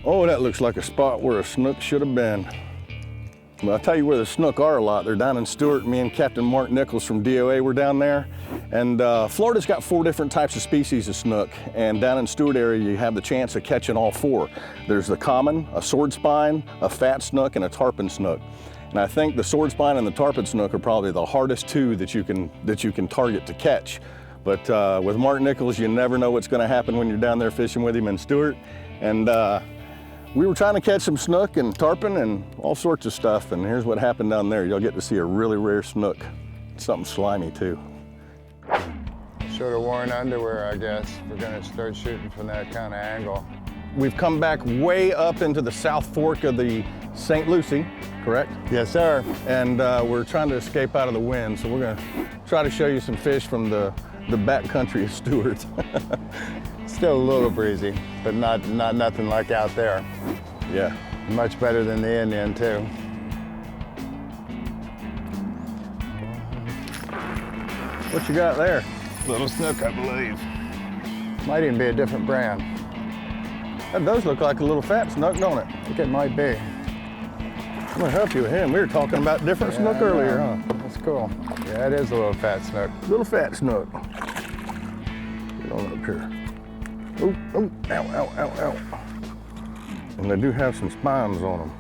Oh, that looks like a spot where a snook should have been. Well, I'll tell you where the snook are a lot. They're down in Stuart. Me and Captain Mark Nichols from DOA were down there. And Florida's got 4 different types of species of snook. And down in Stuart area, you have the chance of catching all 4. There's the common, a swordspine, a fat snook, and a tarpon snook. And I think the swordspine and the tarpon snook are probably the hardest 2 that you can target to catch. But with Mark Nichols, you never know what's gonna happen when you're down there fishing with him in Stuart. And we were trying to catch some snook and tarpon and all sorts of stuff, and here's what happened down there. You'll get to see a really rare snook. Something slimy too. Should have worn underwear, I guess. We're gonna start shooting from that kind of angle. We've come back way up into the South Fork of the St. Lucie, correct? Yes, sir. And we're trying to escape out of the wind, so we're gonna try to show you some fish from the back country of Stuart. Still a little breezy, but nothing like out there. Yeah. Much better than the Indian, too. What you got there? Little snook, I believe. Might even be a different brand. That does look like a little fat snook, don't it? I think it might be. I'm gonna help you with him. We were talking about different snook earlier, huh? That's cool. Yeah, it is a little fat snook. Little fat snook. Get on up here. Oh, oh, ow, ow, ow, ow. And they do have some spines on them.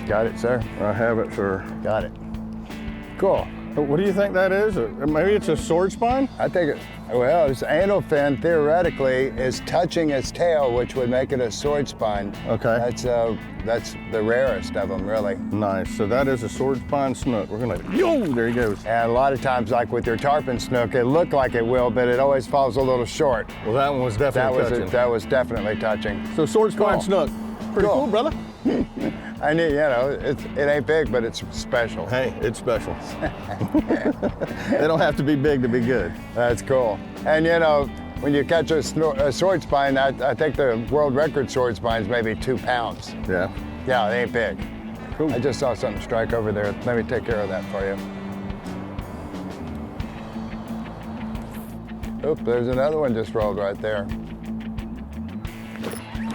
Got it, sir? I have it, sir. Got it. Cool. What do you think that is? Maybe it's a sword spine? I think well, its anal fin theoretically is touching its tail, which would make it a sword spine. Okay. That's the rarest of them, really. Nice. So that is a sword spine snook. We're gonna, yo, there he goes. And a lot of times, like with your tarpon snook, it looked like it will, but it always falls a little short. Well, that one was definitely touching. That was definitely touching. So sword spine snook. Pretty cool, brother. I need, it ain't big, but it's special. Hey, it's special. They don't have to be big to be good. That's cool. And when you catch a sword spine, I think the world record sword spine is maybe 2 pounds. Yeah? Yeah, it ain't big. Cool. I just saw something strike over there. Let me take care of that for you. Oop, there's another one just rolled right there.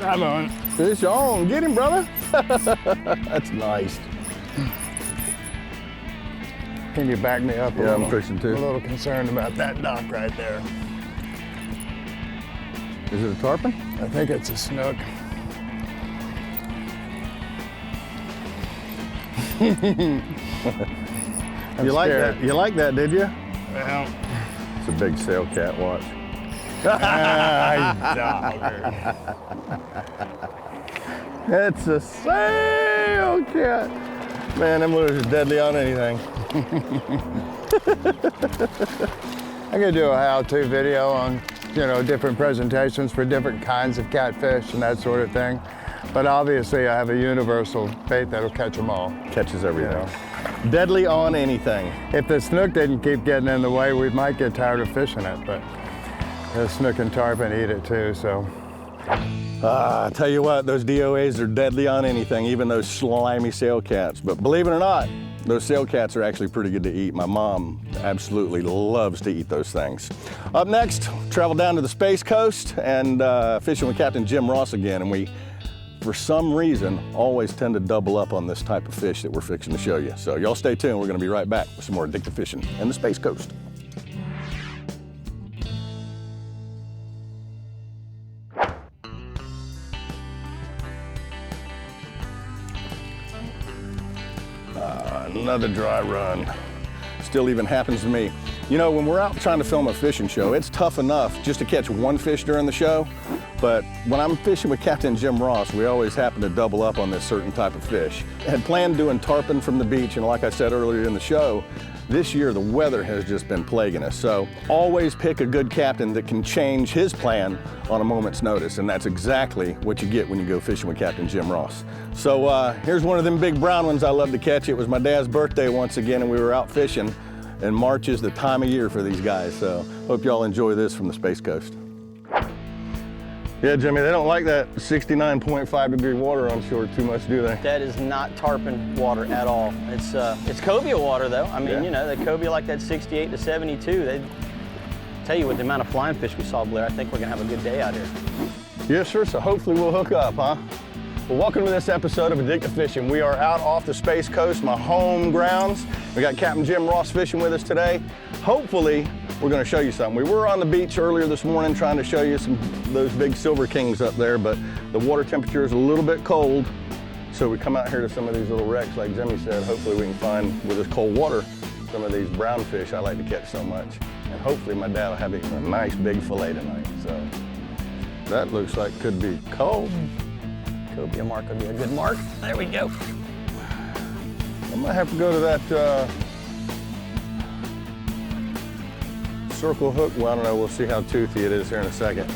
Come on. Fish on. Get him, brother. That's nice. Can you back me up a yeah, little? I'm fishing too. I'm a little concerned about that dock right there. Is it a tarpon? I think it's a snook. You like that? You like that, did you? Well, it's a big sail cat. Watch. It's a sail cat. Man, them lures are deadly on anything. I'm gonna do a how-to video on, different presentations for different kinds of catfish and that sort of thing. But obviously, I have a universal bait that'll catch them all. Catches everything. Deadly on anything. If the snook didn't keep getting in the way, we might get tired of fishing it, but the snook and tarpon eat it too, so. I tell you what, those DOAs are deadly on anything, even those slimy sail cats. But believe it or not, those sail cats are actually pretty good to eat. My mom absolutely loves to eat those things. Up next, travel down to the Space Coast and fishing with Captain Jim Ross again. And we, for some reason, always tend to double up on this type of fish that we're fixing to show you. So y'all stay tuned. We're gonna be right back with some more addictive fishing in the Space Coast. Another dry run. Still even happens to me. When we're out trying to film a fishing show, it's tough enough just to catch one fish during the show. But when I'm fishing with Captain Jim Ross, we always happen to double up on this certain type of fish. I had planned doing tarpon from the beach, and like I said earlier in the show, this year the weather has just been plaguing us. So always pick a good captain that can change his plan on a moment's notice, and that's exactly what you get when you go fishing with Captain Jim Ross. So here's one of them big brown ones I love to catch. It was my dad's birthday once again, and we were out fishing, and March is the time of year for these guys. So hope y'all enjoy this from the Space Coast. Yeah, Jimmy, they don't like that 69.5 degree water on shore too much, do they? That is not tarpon water at all. It's Cobia water though. I mean, the Cobia like that 68 to 72. Tell you, with the amount of flying fish we saw, Blair, I think we're gonna have a good day out here. Yes, sir, so hopefully we'll hook up, huh? Well, welcome to this episode of Addictive Fishing. We are out off the Space Coast, my home grounds. We got Capt Jim Ross fishing with us today. Hopefully, we're gonna show you something. We were on the beach earlier this morning trying to show you those big silver kings up there, but the water temperature is a little bit cold. So we come out here to some of these little wrecks, like Jimmy said. Hopefully we can find, with this cold water, some of these brown fish I like to catch so much. And hopefully my dad will have a nice big fillet tonight. So that looks like could be cold. Cobia mark would be a good mark. There we go. I might have to go to that circle hook. Well, I don't know, we'll see how toothy it is here in a second.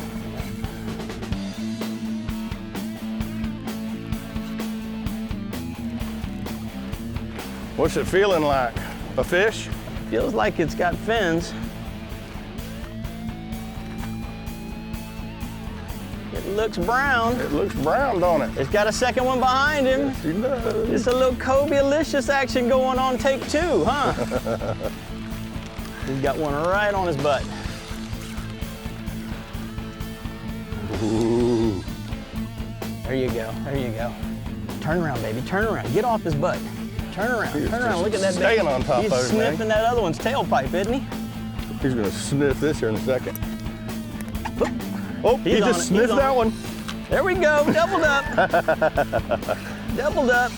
What's it feeling like? A fish? Feels like it's got fins. It looks brown. It looks brown, don't it? It's got a second one behind him. Yes, it does. It's a little Cobia-licious action going on take two, huh? He's got one right on his butt. Ooh. There you go, there you go. Turn around, baby, turn around. Get off his butt. Turn around, turn around. Look at that baby. Staying on top He's of it, sniffing that other one's tailpipe, isn't he? He's gonna sniff this here in a second. Oh, he He's on just it, sniffed he's on that it. one. There we go, doubled up. Doubled up.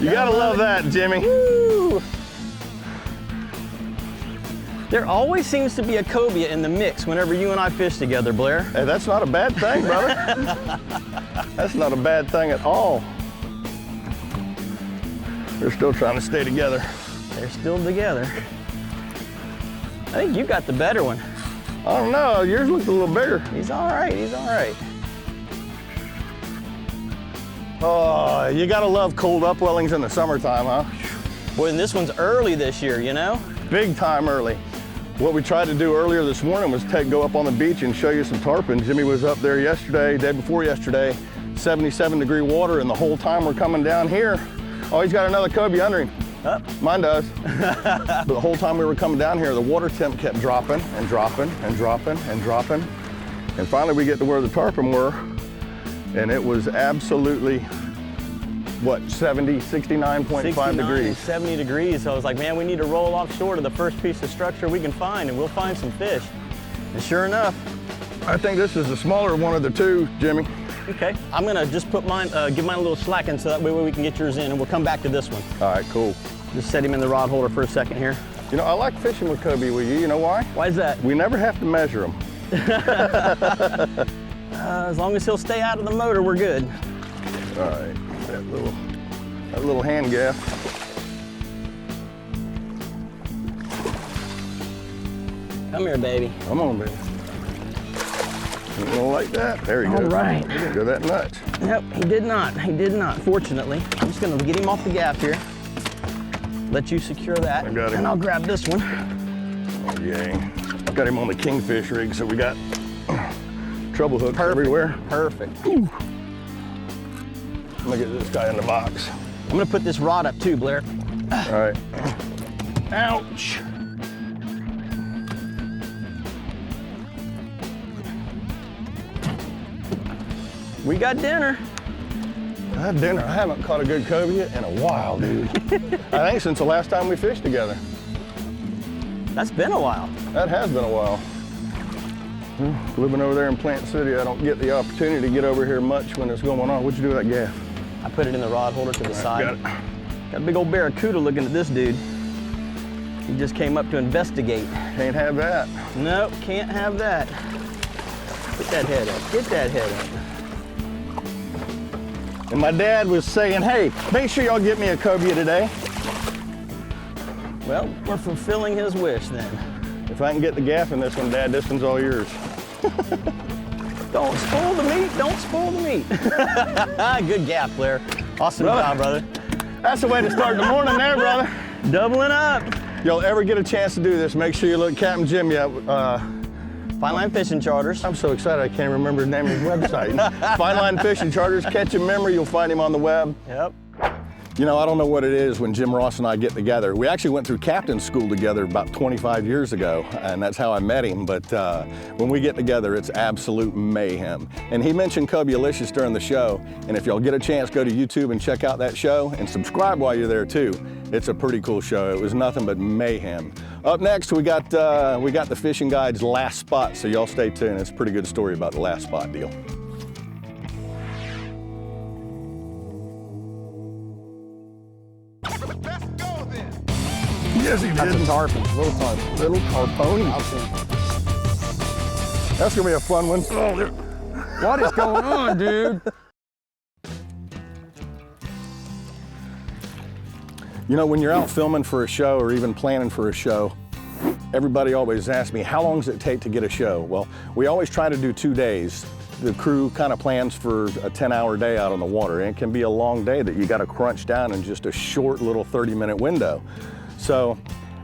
You gotta love that, Jimmy. Woo! There always seems to be a cobia in the mix whenever you and I fish together, Blair. Hey, that's not a bad thing, brother. That's not a bad thing at all. They're still trying to stay together. They're still together. I think you got the better one. I don't know, yours looked a little bigger. He's all right, he's all right. Oh, you gotta love cold upwellings in the summertime, huh? Boy, and this one's early this year, you know? Big time early. What we tried to do earlier this morning was go up on the beach and show you some tarpon. Jimmy was up there yesterday, day before yesterday, 77-degree water, and the whole time we're coming down here, oh, he's got another cobia under him. Mine does. But the whole time we were coming down here, the water temp kept dropping and dropping and dropping and dropping. And finally we get to where the tarpon were, and it was absolutely, what, 69.5 degrees. 70 degrees. So I was like, man, we need to roll offshore to the first piece of structure we can find, and we'll find some fish. And sure enough. I think this is the smaller one of the two, Jimmy. Okay, I'm gonna just put mine, give mine a little slacking so that way we can get yours in, and we'll come back to this one. All right, cool. Just set him in the rod holder for a second here. You know, I like fishing with cobia with you. You know why? Why is that? We never have to measure them. As long as he'll stay out of the motor, we're good. All right, that little hand gaff. Come here, baby. Come on, baby. You don't like that? There he goes. All right. He didn't go that nuts. Nope, he did not. He did not, fortunately. I'm just gonna get him off the gaff here. Let you secure that. I got him. And I'll grab this one. Oh, yay. Got him on the kingfish rig, so we got trouble hooks everywhere. Perfect. Ooh. I'm gonna get this guy in the box. I'm gonna put this rod up too, Blair. All right. Ouch. We got dinner. I had dinner. I haven't caught a good cobia in a while, dude. I think since the last time we fished together. That's been a while. That has been a while. Living over there in Plant City, I don't get the opportunity to get over here much when it's going on. What'd you do with that gaff? I put it in the rod holder to the side. Got it. Got a big old barracuda looking at this dude. He just came up to investigate. Can't have that. Nope, can't have that. Get that head up, get that head up. And my dad was saying, hey, make sure y'all get me a cobia today. Well, we're fulfilling his wish then. If I can get the gaff in this one, Dad, this one's all yours. Don't spoil the meat, don't spoil the meat. Good gaff, Blair. Awesome job, brother. That's the way to start the morning there, brother. Doubling up. Y'all ever get a chance to do this, make sure you look Capt Jim up. Fine Line Fishing Charters. I'm so excited I can't remember the name of his website. Fine Line Fishing Charters, catch him memory, you'll find him on the web. Yep. You know, I don't know what it is when Jim Ross and I get together. We actually went through captain school together about 25 years ago, and that's how I met him. But when we get together, it's absolute mayhem. And he mentioned Cobia during the show, and if y'all get a chance, go to YouTube and check out that show, and subscribe while you're there too. It's a pretty cool show. It was nothing but mayhem. Up next, we got the Fishing Guide's last spot, so y'all stay tuned. It's a pretty good story about the last spot deal. Yes, he did. That's a tarpon, little tarpon. Little tarpon. That's gonna be a fun one. Oh, what is going on, dude? You know, when you're out filming for a show or even planning for a show, everybody always asks me, how long does it take to get a show? Well, we always try to do 2 days. The crew kind of plans for a 10-hour day out on the water, and it can be a long day that you got to crunch down in just a short little 30-minute window. So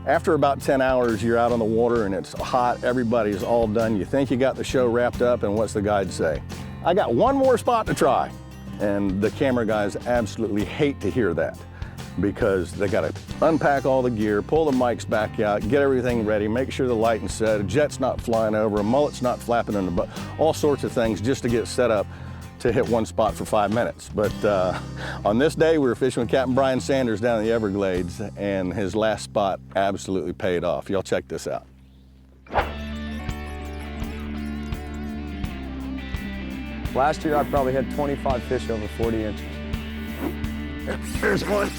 after about 10 hours, you're out on the water and it's hot, everybody's all done. You think you got the show wrapped up, and what's the guide say? I got one more spot to try. And the camera guys absolutely hate to hear that, because they got to unpack all the gear, pull the mics back out, get everything ready, make sure the lighting's set, a jet's not flying over, a mullet's not flapping in the butt, all sorts of things just to get set up to hit one spot for 5 minutes. But on this day, we were fishing with Captain Brian Sanders down in the Everglades, and his last spot absolutely paid off. Y'all check this out. Last year, I probably had 25 fish over 40 inches. There's one.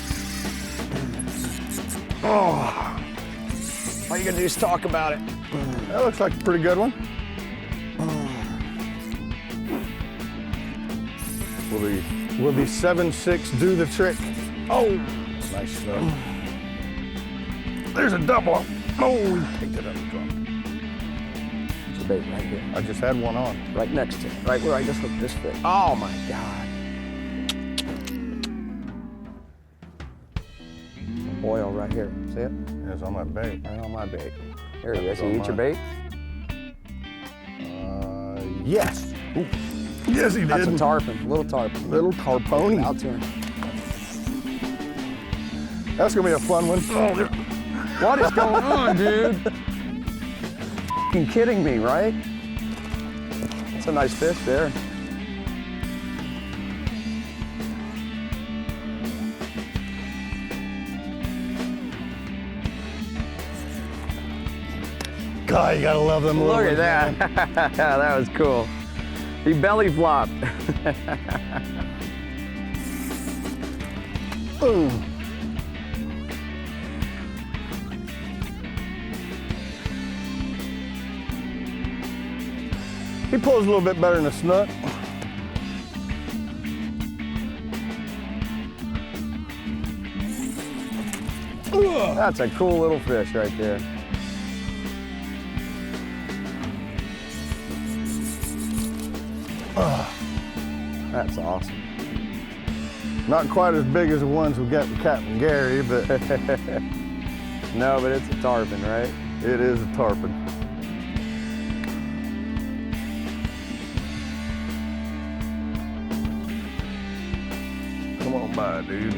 Oh. All you gotta do is talk about it. That looks like a pretty good one. Will the 7.6 do the trick? Oh, nice snook. There's a double. Oh, he picked it up and dropped it. It's a bait right here. I just had one on. Right next to it, right where I just hooked this fish. Oh my God. Oil right here, see it? It's on my bait. Right on my bait. There he is, you eat your bait? Yes. Ooh. Yes, he did. That's a tarpon, little tarpon. Little tarpon. Out to him. That's gonna be a fun one. Oh, what is going on, dude? You kidding me, right? That's a nice fish there. God, you gotta love them. Look at that. That was cool. He belly flopped. Boom. He pulls a little bit better than a snook. That's a cool little fish right there. That's awesome. Not quite as big as the ones we got with Captain Gary, but no, but it's a tarpon, right? it is a tarpon. Come on by, dude.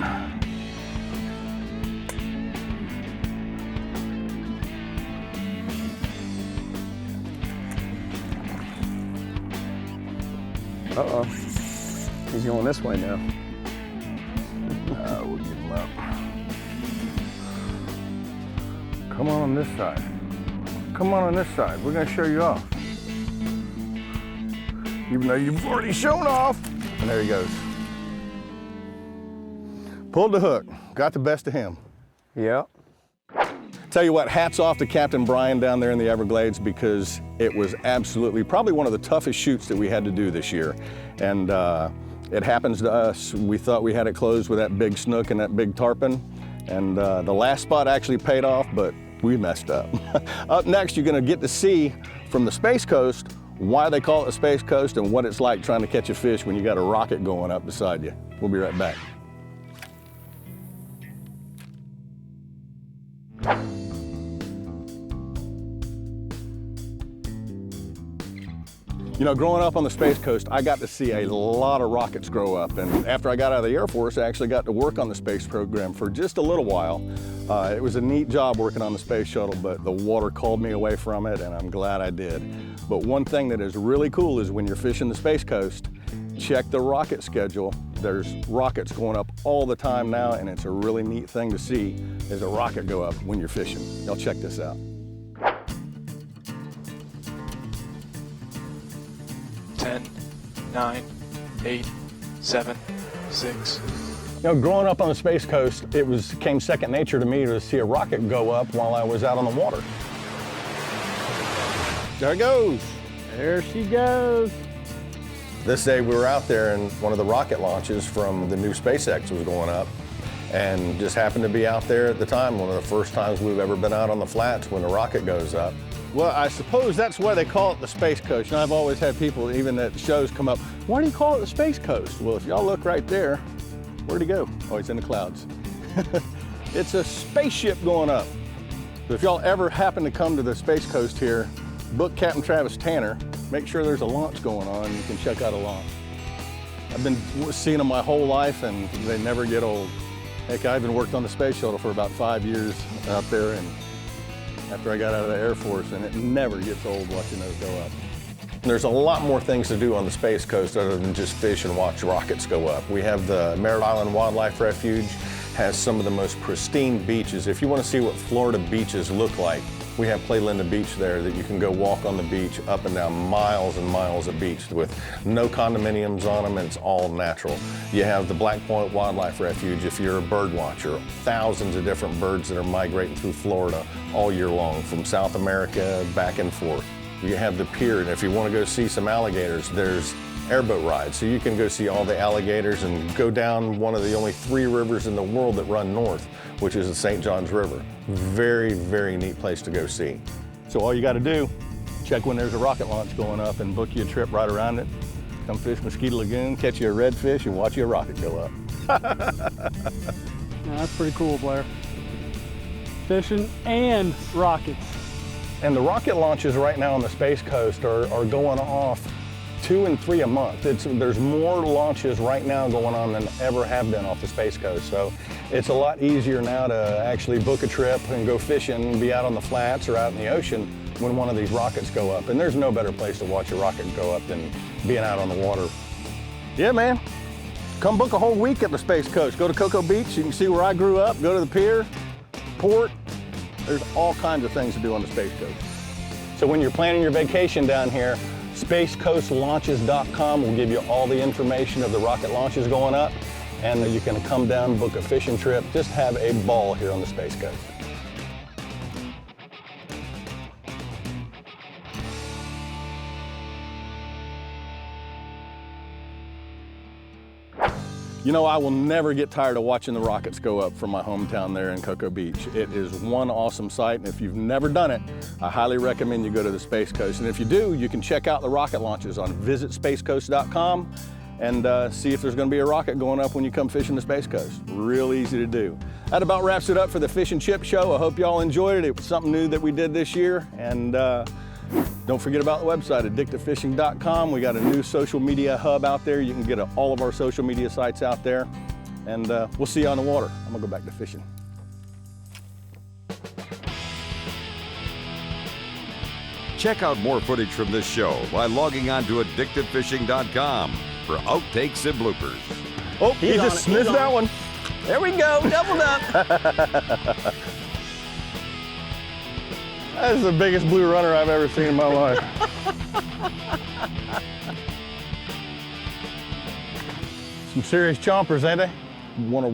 Uh-oh. He's going this way now. We'll get him up. Come on this side. Come on this side. We're gonna show you off. Even though you've already shown off. And there he goes. Pulled the hook. Got the best of him. Yep. Tell you what, hats off to Captain Brian down there in the Everglades, because it was absolutely probably one of the toughest shoots that we had to do this year. And it happens to us. We thought we had it closed with that big snook and that big tarpon. And the last spot actually paid off, but we messed up. Up next, you're gonna get to see from the Space Coast why they call it the Space Coast and what it's like trying to catch a fish when you got a rocket going up beside you. We'll be right back. You know, growing up on the Space Coast, I got to see a lot of rockets grow up. And after I got out of the Air Force, I actually got to work on the space program for just a little while. It was a neat job working on the space shuttle, but the water called me away from it, and I'm glad I did. But one thing that is really cool is when you're fishing the Space Coast, check the rocket schedule. There's rockets going up all the time now, and it's a really neat thing to see as a rocket go up when you're fishing. Y'all check this out. 10, 9, 8, 7, 6. You know, growing up on the Space Coast, it became second nature to me to see a rocket go up while I was out on the water. There it goes. There she goes. This day we were out there and one of the rocket launches from the new SpaceX was going up, and just happened to be out there at the time, one of the first times we've ever been out on the flats when a rocket goes up. Well, I suppose that's why they call it the Space Coast. And I've always had people, even at shows, come up, why do you call it the Space Coast? Well, if y'all look right there, where'd he go? Oh, he's in the clouds. It's a spaceship going up. So if y'all ever happen to come to the Space Coast here, book Captain Travis Tanner, make sure there's a launch going on, you can check out a launch. I've been seeing them my whole life and they never get old. Heck, I even worked on the space shuttle for about 5 years out there, and after I got out of the Air Force, and it never gets old watching those go up. There's a lot more things to do on the Space Coast other than just fish and watch rockets go up. We have the Merritt Island Wildlife Refuge, has some of the most pristine beaches. If you want to see what Florida beaches look like, we have Play Linda Beach there that you can go walk on the beach up and down miles and miles of beach with no condominiums on them, and it's all natural. You have the Black Point Wildlife Refuge if you're a bird watcher. Thousands of different birds that are migrating through Florida all year long from South America back and forth. You have the pier, and if you want to go see some alligators, there's airboat rides. So you can go see all the alligators and go down one of the only 3 rivers in the world that run north, which is the St. Johns River. Very, very neat place to go see. So all you got to do, check when there's a rocket launch going up and book you a trip right around it. Come fish Mosquito Lagoon, catch you a redfish, and watch your rocket go up. Yeah, that's pretty cool, Blair. Fishing and rockets. And the rocket launches right now on the Space Coast are going off 2 and 3 a month. There's more launches right now going on than ever have been off the Space Coast. So it's a lot easier now to actually book a trip and go fishing and be out on the flats or out in the ocean when one of these rockets go up. And there's no better place to watch a rocket go up than being out on the water. Yeah, man. Come book a whole week at the Space Coast. Go to Cocoa Beach. You can see where I grew up. Go to the pier, port. There's all kinds of things to do on the Space Coast. So when you're planning your vacation down here, spacecoastlaunches.com will give you all the information of the rocket launches going up, and you can come down, book a fishing trip, just have a ball here on the Space Coast. You know, I will never get tired of watching the rockets go up from my hometown there in Cocoa Beach. It is one awesome sight, and if you've never done it, I highly recommend you go to the Space Coast. And if you do, you can check out the rocket launches on visitspacecoast.com and see if there's going to be a rocket going up when you come fishing the Space Coast. Real easy to do. That about wraps it up for the Fish and Chip Show. I hope y'all enjoyed it. It was something new that we did this year. And don't forget about the website, addictivefishing.com. We got a new social media hub out there. You can get all of our social media sites out there. And we'll see you on the water. I'm gonna go back to fishing. Check out more footage from this show by logging on to addictivefishing.com for outtakes and bloopers. Oh, he just missed that one. There we go, doubled up. That is the biggest blue runner I've ever seen in my life. Some serious chompers, ain't they? Want to